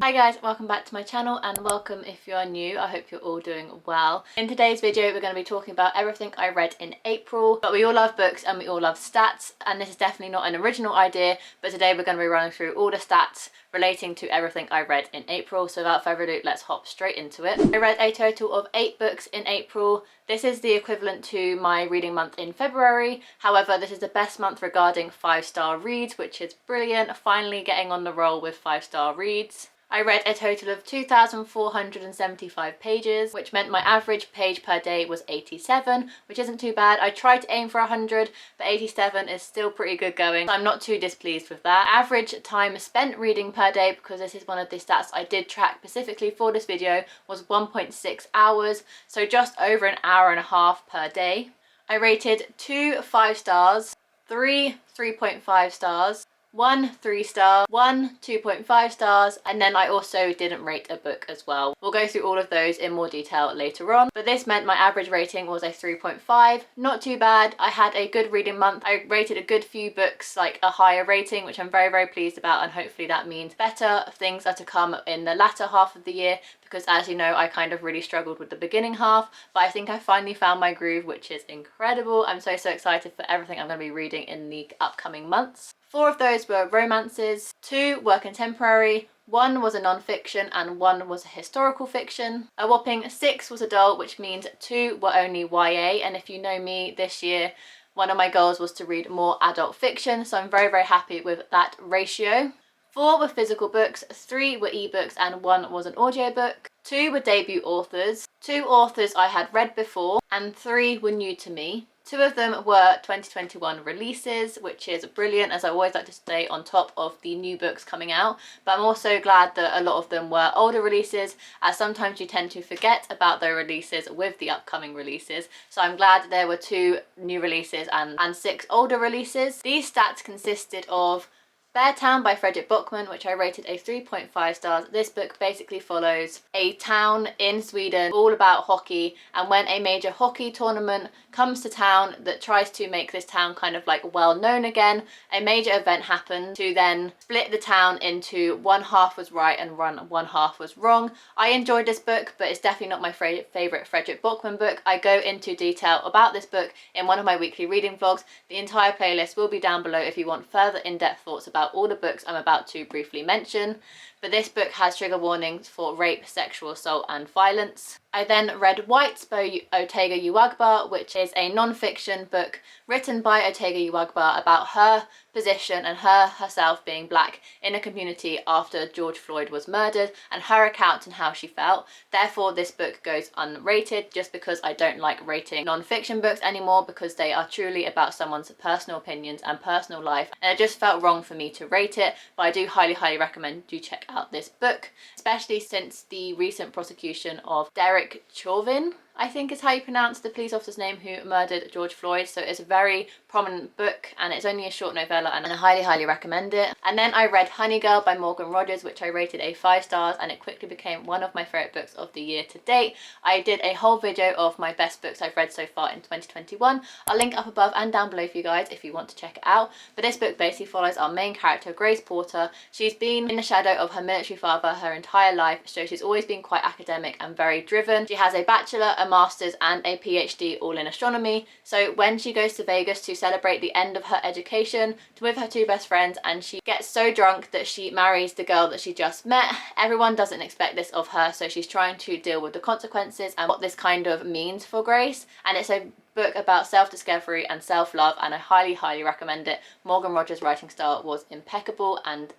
Hi guys, welcome back to my channel and welcome if you are new. I hope you're all doing well. In today's video we're going to be talking about everything I read in April, but we all love books and we all love stats, and this is definitely not an original idea, but today we're going to be running through all the stats relating to everything I read in April. So without further ado, let's hop straight into it. I read a total of 8 books in April. This is the equivalent to my reading month in February. However, this is the best month regarding 5-star reads, which is brilliant. Finally getting on the roll with 5-star reads. I read a total of 2,475 pages, which meant my average page per day was 87, which isn't too bad. I tried to aim for 100, but 87 is still pretty good going, so I'm not too displeased with that. Average time spent reading per day, because this is one of the stats I did track specifically for this video, was 1.6 hours, so just over an hour and a half per day. I rated 2 5 stars, 3 3.5 stars, 1 3-star, 1 2.5 stars, and then I also didn't rate a book as well. We'll go through all of those in more detail later on, but this meant my average rating was a 3.5. Not too bad. I had a good reading month. I rated a good few books like a higher rating, which I'm very pleased about, and hopefully that means better things are to come in the latter half of the year, because as you know I kind of really struggled with the beginning half, but I think I finally found my groove, which is incredible. I'm so excited for everything I'm going to be reading in the upcoming months. 4 of those were romances, 2 were contemporary, 1 was a non-fiction and 1 was a historical fiction. A whopping 6 was adult, which means 2 were only YA, and if you know me, this year one of my goals was to read more adult fiction, so I'm very happy with that ratio. 4 were physical books, 3 were ebooks and 1 was an audiobook. 2 were debut authors, 2 authors I had read before, and 3 were new to me. 2 of them were 2021 releases, which is brilliant, as I always like to stay on top of the new books coming out, but I'm also glad that a lot of them were older releases, as sometimes you tend to forget about their releases with the upcoming releases. So I'm glad there were 2 new releases and 6 older releases. These stats consisted of Beartown by Fredrik Backman, which I rated a 3.5 stars. This book basically follows a town in Sweden all about hockey, and when a major hockey tournament comes to town that tries to make this town kind of like well known again, a major event happened to then split the town into one half was right and one half was wrong. I enjoyed this book, but it's definitely not my favourite Fredrik Backman book. I go into detail about this book in one of my weekly reading vlogs. The entire playlist will be down below if you want further in-depth thoughts about all the books I'm about to briefly mention, but this book has trigger warnings for rape, sexual assault and violence. I then read Whites by Otega Uwagba, which is a non-fiction book written by Otega Uwagba about her position and herself being black in a community after George Floyd was murdered, and her account and how she felt. Therefore this book goes unrated, just because I don't like rating non-fiction books anymore, because they are truly about someone's personal opinions and personal life, and it just felt wrong for me to rate it. But I do highly recommend you check out this book, especially since the recent prosecution of Derek Chauvin, I think is how you pronounce the police officer's name, who murdered George Floyd. So it's a very prominent book, and it's only a short novella, and I highly recommend it. And then I read Honey Girl by Morgan Rogers, which I rated a 5 stars, and it quickly became one of my favourite books of the year to date. I did a whole video of my best books I've read so far in 2021. I'll link up above and down below for you guys if you want to check it out. But this book basically follows our main character, Grace Porter. She's been in the shadow of her military father her entire life, so she's always been quite academic and very driven. She has a bachelor, a master's and a PhD all in astronomy. So when she goes to Vegas to celebrate the end of her education with her 2 best friends, and she gets so drunk that she marries the girl that she just met, everyone doesn't expect this of her, so she's trying to deal with the consequences and what this kind of means for Grace. And it's a book about self-discovery and self-love, and I highly recommend it. Morgan Rogers' writing style was impeccable and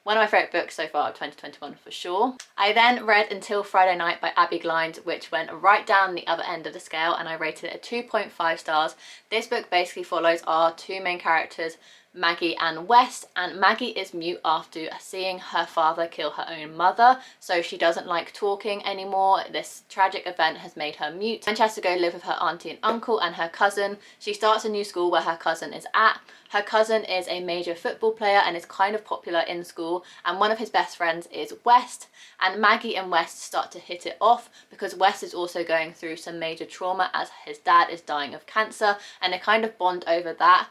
one of my favourite books so far of 2021 for sure. I then read Until Friday Night by Abby Glines, which went right down the other end of the scale, and I rated it a 2.5 stars. This book basically follows our 2 main characters, Maggie and West, and Maggie is mute after seeing her father kill her own mother, so she doesn't like talking anymore. This tragic event has made her mute, and she has to go live with her auntie and uncle and her cousin. She starts a new school where her cousin is at. Her cousin is a major football player and is kind of popular in school, and one of his best friends is West, and Maggie and West start to hit it off because West is also going through some major trauma as his dad is dying of cancer, and they kind of bond over that.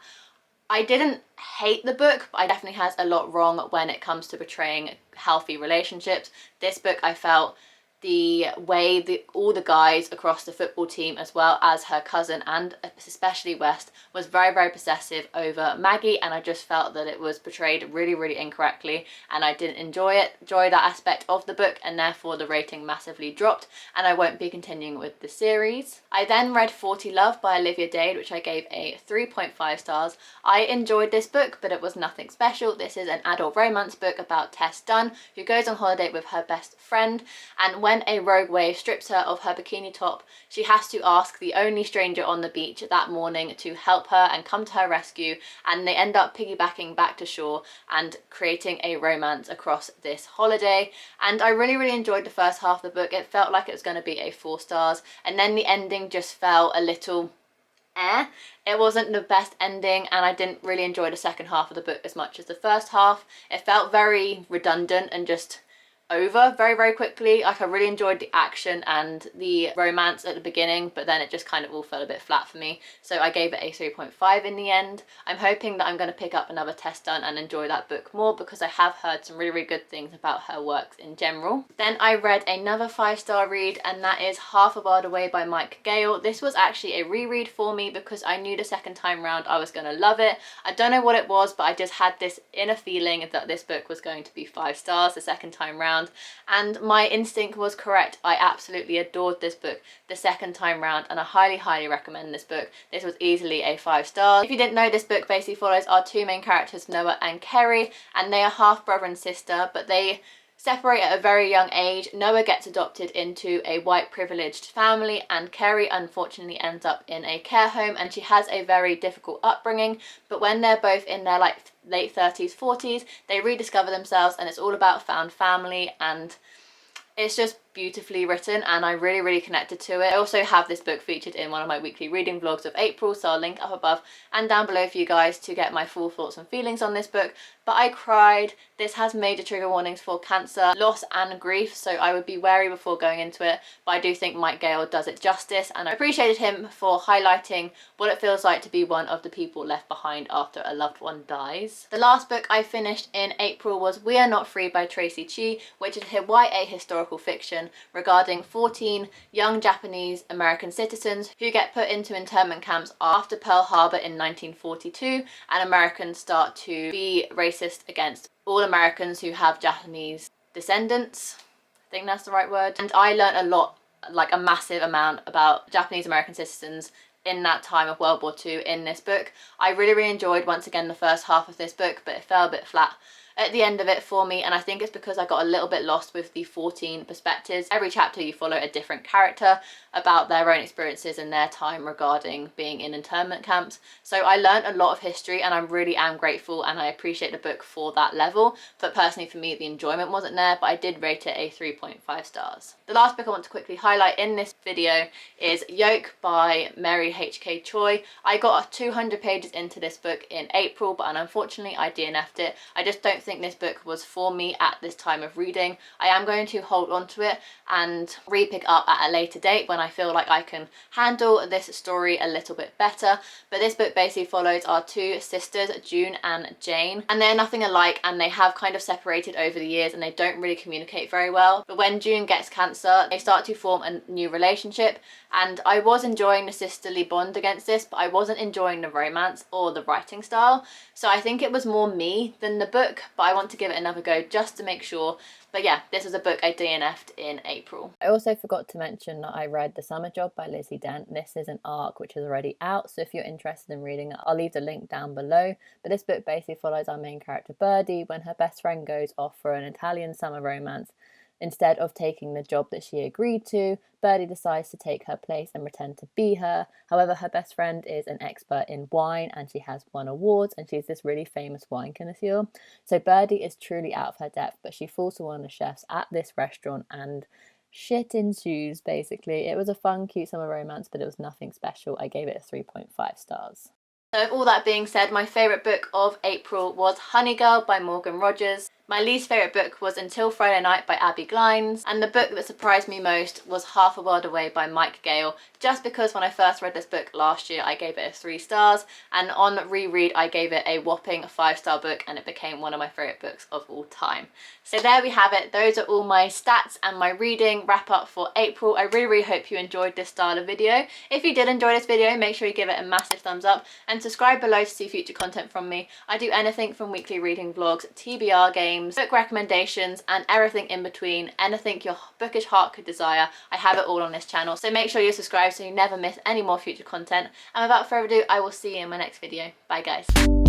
I didn't hate the book, but it definitely has a lot wrong when it comes to portraying healthy relationships. This book, I felt the way all the guys across the football team, as well as her cousin and especially West, was very, very possessive over Maggie, and I just felt that it was portrayed really, really incorrectly, and I didn't enjoy that aspect of the book, and therefore the rating massively dropped, and I won't be continuing with the series. I then read 40 Love by Olivia Dade, which I gave a 3.5 stars. I enjoyed this book, but it was nothing special. This is an adult romance book about Tess Dunn, who goes on holiday with her best friend, and when a rogue wave strips her of her bikini top, she has to ask the only stranger on the beach that morning to help her and come to her rescue, and they end up piggybacking back to shore and creating a romance across this holiday. And I really, really enjoyed the first half of the book. It felt like it was going to be a 4 stars, and then the ending just felt a little it wasn't the best ending, and I didn't really enjoy the second half of the book as much as the first half. It felt very redundant and just over very, very quickly. Like, I really enjoyed the action and the romance at the beginning, but then it just kind of all fell a bit flat for me, so I gave it a 3.5 in the end. I'm hoping that I'm going to pick up another Tess Dunn and enjoy that book more, because I have heard some really, really good things about her works in general. Then I read another 5-star read, and that is Half a World Away by Mike Gale. This was actually a reread for me because I knew the second time round I was going to love it. I don't know what it was, but I just had this inner feeling that this book was going to be 5 stars the second time round, and my instinct was correct. I absolutely adored this book the second time round, and I highly, highly recommend this book. This was easily a 5 stars. If you didn't know, this book basically follows our 2 main characters, Noah and Kerry, and they are half brother and sister, but they separate at a very young age. Noah gets adopted into a white privileged family, and Kerry unfortunately ends up in a care home, and she has a very difficult upbringing. But when they're both in their like late 30s, 40s, they rediscover themselves, and it's all about found family, and it's just beautifully written, and I really, really connected to it. I also have this book featured in one of my weekly reading vlogs of April, so I'll link up above and down below for you guys to get my full thoughts and feelings on this book. But I cried. This has major trigger warnings for cancer, loss and grief, so I would be wary before going into it, but I do think Mike Gale does it justice, and I appreciated him for highlighting what it feels like to be one of the people left behind after a loved one dies. The last book I finished in April was We Are Not Free by Tracy Chee, which is a YA historical fiction regarding 14 young Japanese American citizens who get put into internment camps after Pearl Harbor in 1942, and Americans start to be racist against all Americans who have Japanese descendants. I think that's the right word. And I learned a lot, like a massive amount, about Japanese American citizens in that time of World War II in this book. I really, really enjoyed, once again, the first half of this book, but it fell a bit flat at the end of it for me, and I think it's because I got a little bit lost with the 14 perspectives. Every chapter you follow a different character about their own experiences and their time regarding being in internment camps. So I learned a lot of history, and I really am grateful, and I appreciate the book for that level. But personally for me, the enjoyment wasn't there, but I did rate it a 3.5 stars. The last book I want to quickly highlight in this video is Yoke by Mary H.K. Choi. I got 200 pages into this book in April, but unfortunately I DNF'd it. I just don't think this book was for me at this time of reading. I am going to hold on to it and re-pick up at a later date when I feel like I can handle this story a little bit better. But this book basically follows our 2 sisters, June and Jane, and they're nothing alike, and they have kind of separated over the years, and they don't really communicate very well. But when June gets cancer, they start to form a new relationship, and I was enjoying the sisterly bond against this, but I wasn't enjoying the romance or the writing style. So I think it was more me than the book, but I want to give it another go just to make sure. But yeah, this was a book I DNF'd in April. I also forgot to mention that I read The Summer Job by Lizzie Dent. This is an arc which is already out, so if you're interested in reading it, I'll leave the link down below. But this book basically follows our main character Birdie when her best friend goes off for an Italian summer romance. Instead of taking the job that she agreed to, Birdie decides to take her place and pretend to be her. However, her best friend is an expert in wine, and she has won awards, and she's this really famous wine connoisseur. So Birdie is truly out of her depth, but she falls to one of the chefs at this restaurant, and shit ensues, basically. It was a fun, cute summer romance, but it was nothing special. I gave it a 3.5 stars. So with all that being said, my favourite book of April was Honey Girl by Morgan Rogers. My least favourite book was Until Friday Night by Abby Glines, and the book that surprised me most was Half a World Away by Mike Gale, just because when I first read this book last year I gave it a 3 stars, and on reread I gave it a whopping 5-star book, and it became one of my favourite books of all time. So there we have it. Those are all my stats and my reading wrap up for April. I really hope you enjoyed this style of video. If you did enjoy this video, make sure you give it a massive thumbs up and subscribe below to see future content from me. I do anything from weekly reading vlogs, TBR games, book recommendations, and everything in between. Anything your bookish heart could desire, I have it all on this channel. So make sure you're subscribed so you never miss any more future content. And without further ado, I will see you in my next video. Bye guys.